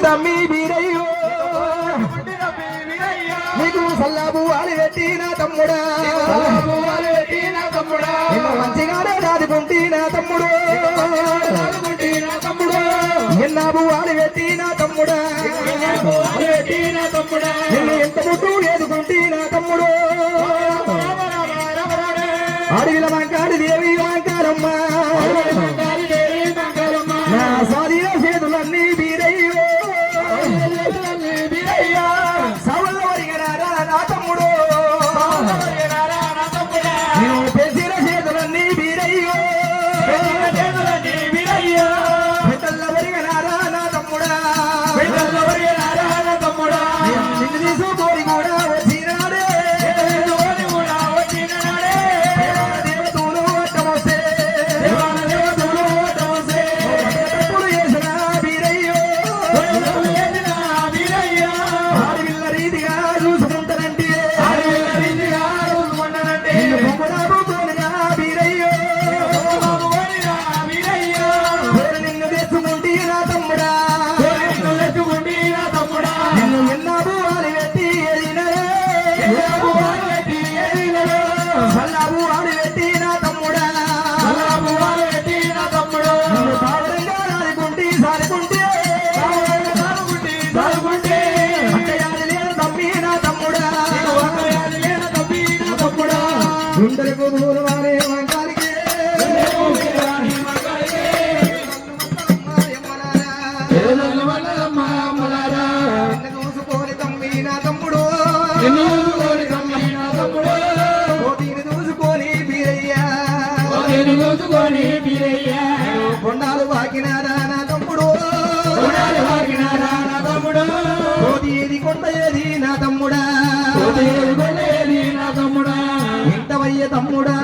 తమ్మి వీరయ్యో నీకు సల్లాబు వాడి పెట్టి నా తమ్ముడా మంచిగానే దాదుకుంటి నా తమ్ముడు ఎన్నాబు వాడి పెట్టి నా తమ్ముడా నిన్ను ఎంత ముట్టు ఎదుకుంటి నా తమ్ముడు అడవిల వంకాడి దేవి వంకారమ్మ నా స్వాధీన చేతులన్నీ వీరయ్యో సవల్ల వరిగరారా నా తమ్ముడు నువ్వు పెంచిన చేతులన్నీ వీరయ్యో బిడ్డల్ల వరిగరారా నా తమ్ముడా నిన్ను తీసుకొని కూడా వచ్చినాడే గుండెలకు దూరవారే వంకాలికే చూసుకొని తమ్మి నా తమ్ముడు చూసుకొని బీరయ్యా కొండాలు వాకినారా నా తమ్ముడు ఏది కొండ ఏది నా తమ్ముడా ఇంటవయ్య తమ్ముడా